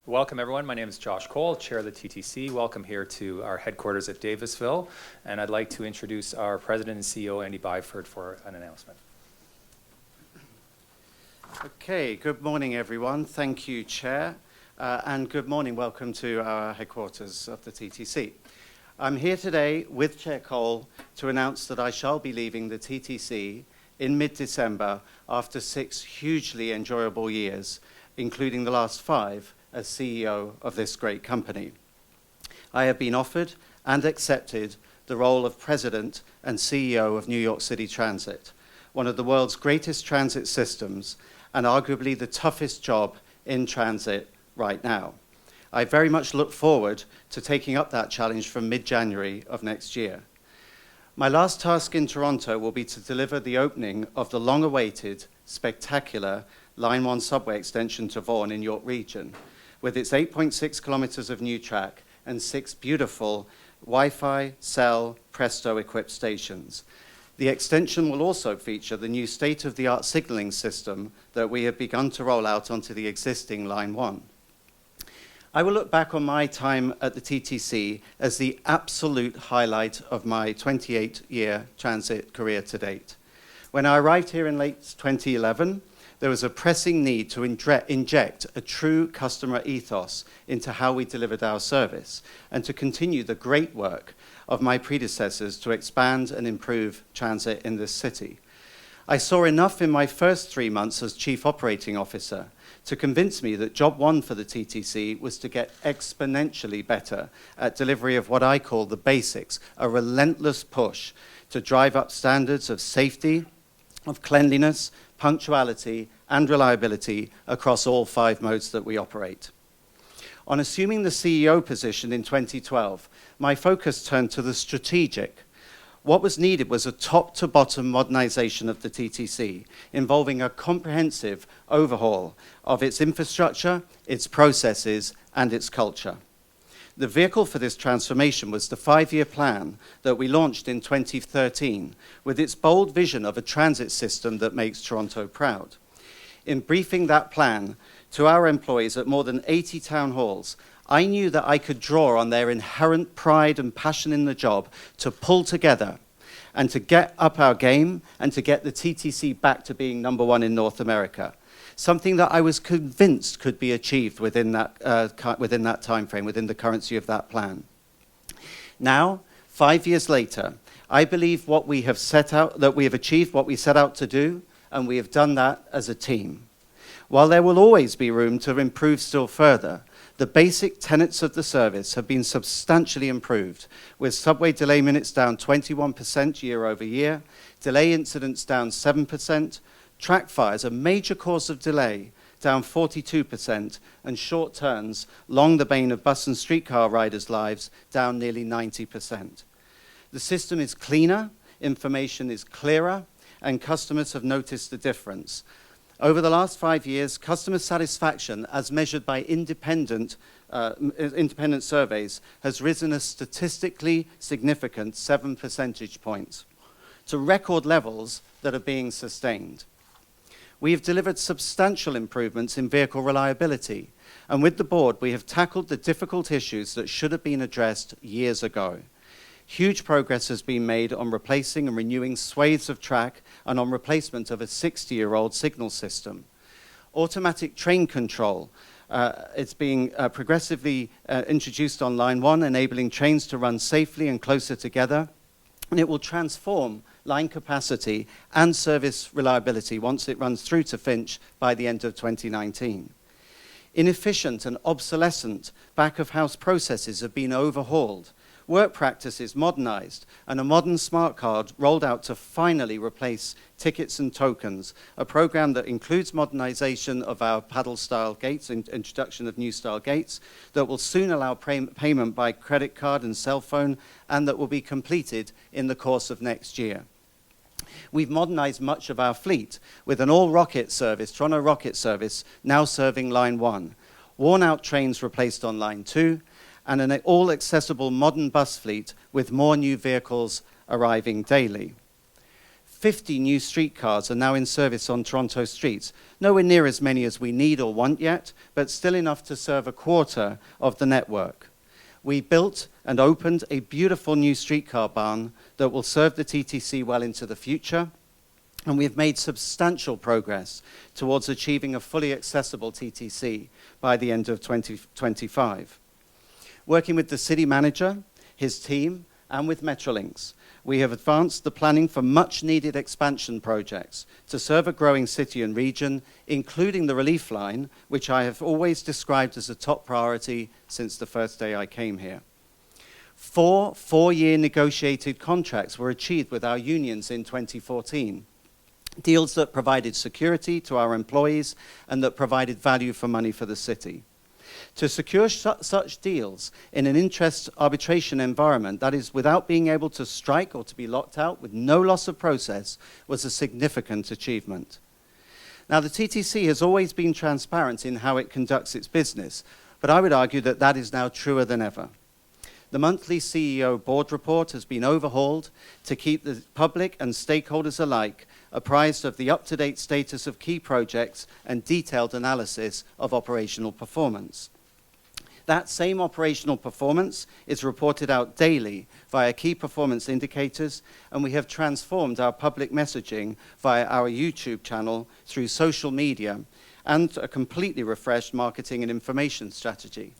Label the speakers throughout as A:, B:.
A: Welcome everyone, my name is Josh Colle, Chair of the TTC. Welcome here to our headquarters at Davisville. And I'd like to introduce our President and CEO, Andy Byford, for an announcement.
B: Okay, good morning everyone. Thank you, Chair. And good morning, welcome to our headquarters of the TTC. I'm here today with Chair Colle to announce that I shall be leaving the TTC in mid-December after 6 hugely enjoyable years, including the last 5 as CEO of this great company. I have been offered and accepted the role of President and CEO of New York City Transit, one of the world's greatest transit systems and arguably the toughest job in transit right now. I very much look forward to taking up that challenge from mid-January of next year. My last task in Toronto will be to deliver the opening of the long-awaited, spectacular Line 1 subway extension to Vaughan in York Region, with its 8.6 kilometers of new track and 6 beautiful Wi-Fi, cell, Presto-equipped stations. The extension will also feature the new state-of-the-art signaling system that we have begun to roll out onto the existing Line 1. I will look back on my time at the TTC as the absolute highlight of my 28-year transit career to date. When I arrived here in late 2011, there was a pressing need to inject a true customer ethos into how we delivered our service and to continue the great work of my predecessors to expand and improve transit in this city. I saw enough in my first 3 months as Chief Operating Officer to convince me that job one for the TTC was to get exponentially better at delivery of what I call the basics, a relentless push to drive up standards of safety, of cleanliness, punctuality, and reliability across all 5 modes that we operate. On assuming the CEO position in 2012, my focus turned to the strategic. What was needed was a top-to-bottom modernization of the TTC, involving a comprehensive overhaul of its infrastructure, its processes, and its culture. The vehicle for this transformation was the 5-year plan that we launched in 2013, with its bold vision of a transit system that makes Toronto proud. In briefing that plan to our employees at more than 80 town halls, I knew that I could draw on their inherent pride and passion in the job to pull together and to get up our game and to get the TTC back to being #1 in North America. Something that I was convinced could be achieved within that time frame, within the currency of that plan. Now, 5 years later, I believe that we have achieved what we set out to do, and we have done that as a team. While there will always be room to improve still further, the basic tenets of the service have been substantially improved, with subway delay minutes down 21% year over year, delay incidents down 7%, track fires, a major cause of delay, down 42%, and short turns, long the bane of bus and streetcar riders' lives, down nearly 90%. The system is cleaner, information is clearer, and customers have noticed the difference. Over the last 5 years, customer satisfaction, as measured by independent surveys, has risen a statistically significant 7 percentage points to record levels that are being sustained. We have delivered substantial improvements in vehicle reliability, and with the board, we have tackled the difficult issues that should have been addressed years ago. Huge progress has been made on replacing and renewing swathes of track and on replacement of a 60-year-old signal system. Automatic train control, it's being progressively introduced on Line 1, enabling trains to run safely and closer together, and it will transform line capacity and service reliability once it runs through to Finch by the end of 2019. Inefficient and obsolescent back-of-house processes have been overhauled, work practices modernized, and a modern smart card rolled out to finally replace tickets and tokens, a program that includes modernization of our paddle-style gates, introduction of new style gates, that will soon allow payment by credit card and cell phone, and that will be completed in the course of next year. We've modernized much of our fleet with an all-rocket service, Toronto Rocket Service, now serving Line 1, worn-out trains replaced on Line 2, and an all-accessible modern bus fleet with more new vehicles arriving daily. 50 new streetcars are now in service on Toronto streets. Nowhere near as many as we need or want yet, but still enough to serve a quarter of the network. We built and opened a beautiful new streetcar barn that will serve the TTC well into the future, and we've made substantial progress towards achieving a fully accessible TTC by the end of 2025. Working with the city manager, his team, and with Metrolinx, we have advanced the planning for much-needed expansion projects to serve a growing city and region, including the relief line, which I have always described as a top priority since the first day I came here. 4 four-year negotiated contracts were achieved with our unions in 2014, deals that provided security to our employees and that provided value for money for the city. To secure such deals in an interest arbitration environment, that is, without being able to strike or to be locked out with no loss of process, was a significant achievement. Now, the TTC has always been transparent in how it conducts its business, but I would argue that that is now truer than ever. The monthly CEO board report has been overhauled to keep the public and stakeholders alike apprised of the up-to-date status of key projects and detailed analysis of operational performance. That same operational performance is reported out daily via key performance indicators, and we have transformed our public messaging via our YouTube channel through social media and a completely refreshed marketing and information strategy.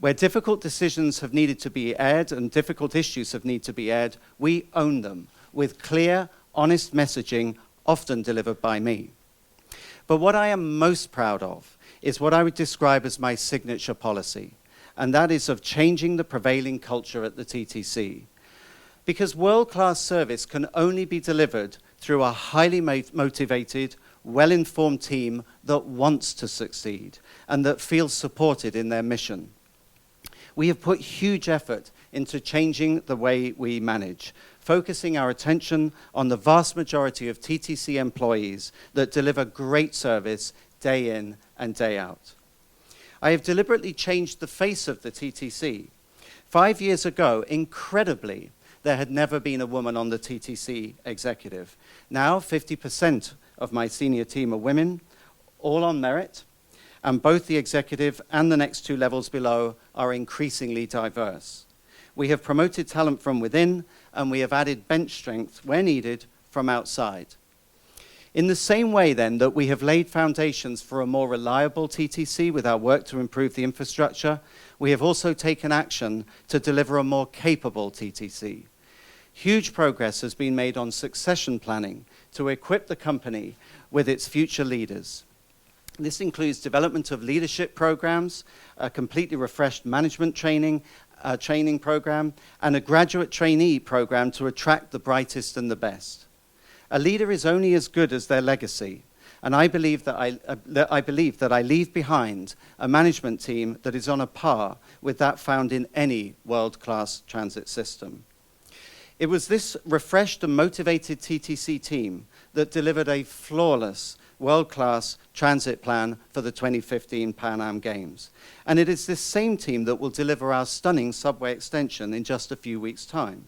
B: Where difficult decisions have needed to be aired and difficult issues have needed to be aired, we own them with clear, honest messaging, often delivered by me. But what I am most proud of is what I would describe as my signature policy, and that is of changing the prevailing culture at the TTC. Because world-class service can only be delivered through a highly motivated, well-informed team that wants to succeed and that feels supported in their mission. We have put huge effort into changing the way we manage, focusing our attention on the vast majority of TTC employees that deliver great service day in and day out. I have deliberately changed the face of the TTC. 5 years ago, incredibly, there had never been a woman on the TTC executive. Now, 50% of my senior team are women, all on merit, and both the executive and the next 2 levels below are increasingly diverse. We have promoted talent from within, and we have added bench strength, where needed, from outside. In the same way, then, that we have laid foundations for a more reliable TTC with our work to improve the infrastructure, we have also taken action to deliver a more capable TTC. Huge progress has been made on succession planning to equip the company with its future leaders. This includes development of leadership programs, a completely refreshed management training program, and a graduate trainee program to attract the brightest and the best. A leader is only as good as their legacy, and I believe that I leave behind a management team that is on a par with that found in any world-class transit system. It was this refreshed and motivated TTC team that delivered a flawless, world-class transit plan for the 2015 Pan Am Games. And it is this same team that will deliver our stunning subway extension in just a few weeks' time.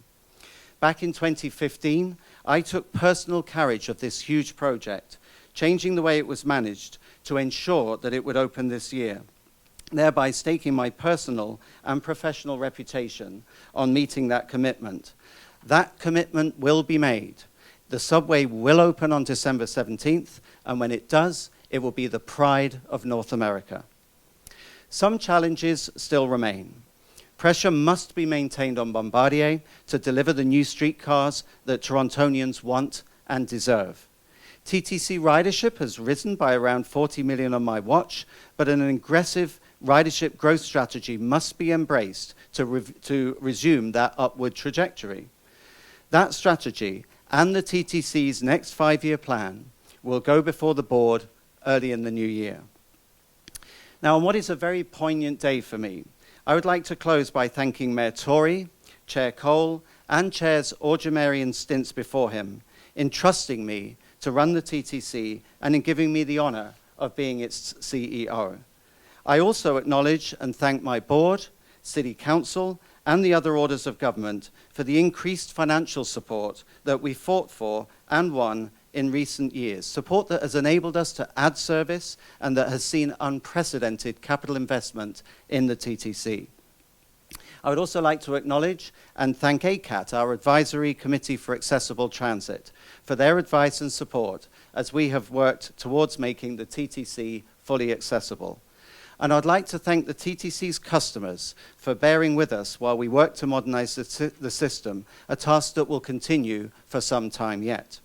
B: Back in 2015, I took personal carriage of this huge project, changing the way it was managed to ensure that it would open this year, thereby staking my personal and professional reputation on meeting that commitment. That commitment will be made. The subway will open on December 17th, and when it does, it will be the pride of North America. Some challenges still remain. Pressure must be maintained on Bombardier to deliver the new streetcars that Torontonians want and deserve. TTC ridership has risen by around 40 million on my watch, but an aggressive ridership growth strategy must be embraced to resume that upward trajectory. That strategy and the TTC's next 5-year plan will go before the board early in the new year. Now, on what is a very poignant day for me, I would like to close by thanking Mayor Tory, Chair Colle, and Chairs Orgemary and Stintz before him in trusting me to run the TTC and in giving me the honor of being its CEO. I also acknowledge and thank my board, City Council, and the other orders of government for the increased financial support that we fought for and won in recent years, support that has enabled us to add service and that has seen unprecedented capital investment in the TTC. I would also like to acknowledge and thank ACAT, our Advisory Committee for Accessible Transit, for their advice and support as we have worked towards making the TTC fully accessible. And I'd like to thank the TTC's customers for bearing with us while we work to modernize the system, a task that will continue for some time yet.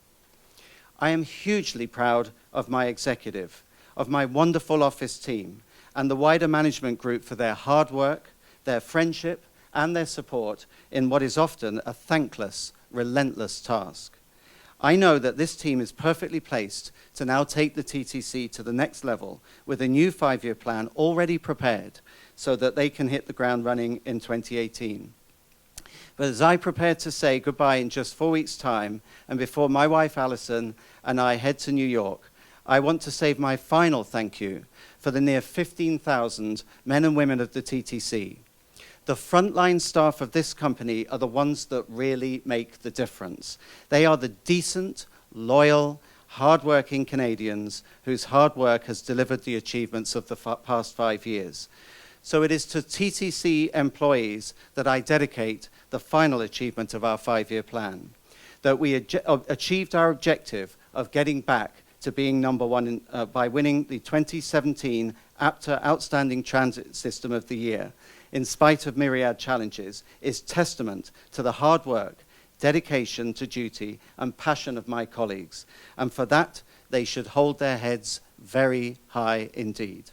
B: I am hugely proud of my executive, of my wonderful office team, and the wider management group for their hard work, their friendship, and their support in what is often a thankless, relentless task. I know that this team is perfectly placed to now take the TTC to the next level with a new 5-year plan already prepared so that they can hit the ground running in 2018. But as I prepare to say goodbye in just 4 weeks' time, and before my wife Alison and I head to New York, I want to save my final thank you for the near 15,000 men and women of the TTC. The frontline staff of this company are the ones that really make the difference. They are the decent, loyal, hard-working Canadians whose hard work has delivered the achievements of the past 5 years. So it is to TTC employees that I dedicate the final achievement of our 5-year plan, that we achieved our objective of getting back to being number one by winning the 2017 APTA Outstanding Transit System of the Year, in spite of myriad challenges, is testament to the hard work, dedication to duty, and passion of my colleagues. And for that, they should hold their heads very high indeed.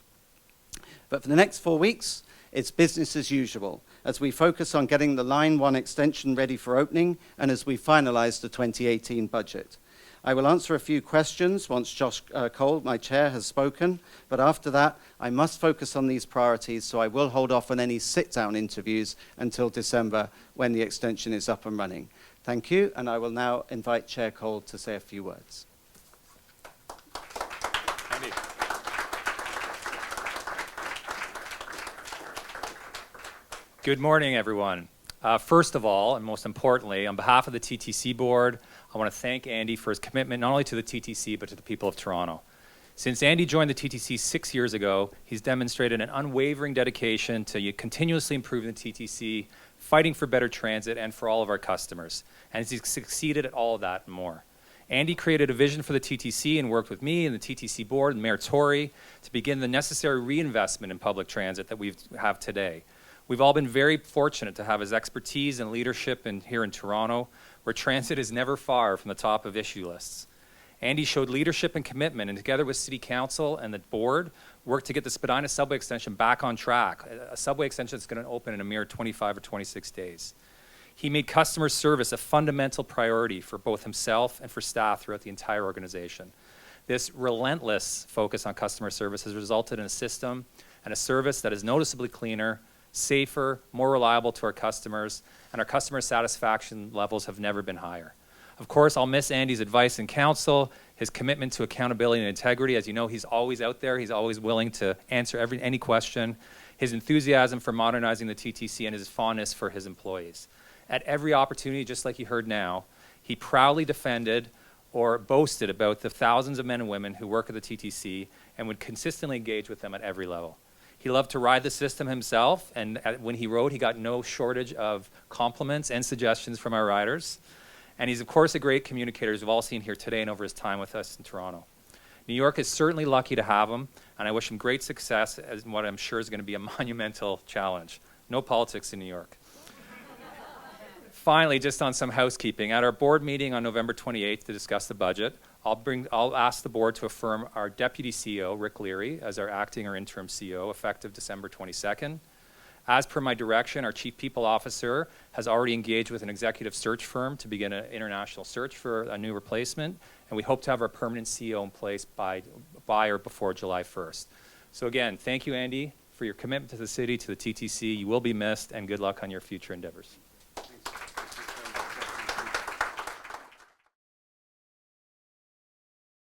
B: But for the next 4 weeks, it's business as usual, as we focus on getting the Line 1 extension ready for opening and as we finalize the 2018 budget. I will answer a few questions once Josh Colle, my chair, has spoken, but after that, I must focus on these priorities, so I will hold off on any sit-down interviews until December when the extension is up and running. Thank you, and I will now invite Chair Colle to say a few words.
A: Andy. Good morning, everyone. First of all, and most importantly, on behalf of the TTC board, I want to thank Andy for his commitment not only to the TTC, but to the people of Toronto. Since Andy joined the TTC 6 years ago, he's demonstrated an unwavering dedication to continuously improving the TTC, fighting for better transit and for all of our customers. And he's succeeded at all of that and more. Andy created a vision for the TTC and worked with me and the TTC board and Mayor Tory to begin the necessary reinvestment in public transit that we have today. We've all been very fortunate to have his expertise and leadership here in Toronto, where transit is never far from the top of issue lists. Andy showed leadership and commitment, and together with City Council and the board, worked to get the Spadina subway extension back on track, a subway extension that's going to open in a mere 25 or 26 days. He made customer service a fundamental priority for both himself and for staff throughout the entire organization. This relentless focus on customer service has resulted in a system and a service that is noticeably cleaner, safer, more reliable to our customers, and our customer satisfaction levels have never been higher. Of course, I'll miss Andy's advice and counsel, his commitment to accountability and integrity. As you know, he's always out there. He's always willing to answer any question. His enthusiasm for modernizing the TTC and his fondness for his employees. At every opportunity, just like you heard now, he proudly defended or boasted about the thousands of men and women who work at the TTC and would consistently engage with them at every level. He loved to ride the system himself, and when he rode, he got no shortage of compliments and suggestions from our riders. And he's, of course, a great communicator, as we've all seen here today and over his time with us in Toronto. New York is certainly lucky to have him, and I wish him great success in what I'm sure is going to be a monumental challenge. No politics in New York. Finally, just on some housekeeping, at our board meeting on November 28th to discuss the budget, I'll ask the board to affirm our Deputy CEO, Rick Leary, as our acting or interim CEO, effective December 22nd. As per my direction, our Chief People Officer has already engaged with an executive search firm to begin an international search for a new replacement, and we hope to have our permanent CEO in place by or before July 1st. So again, thank you, Andy, for your commitment to the city, to the TTC. You will be missed, and good luck on your future endeavors.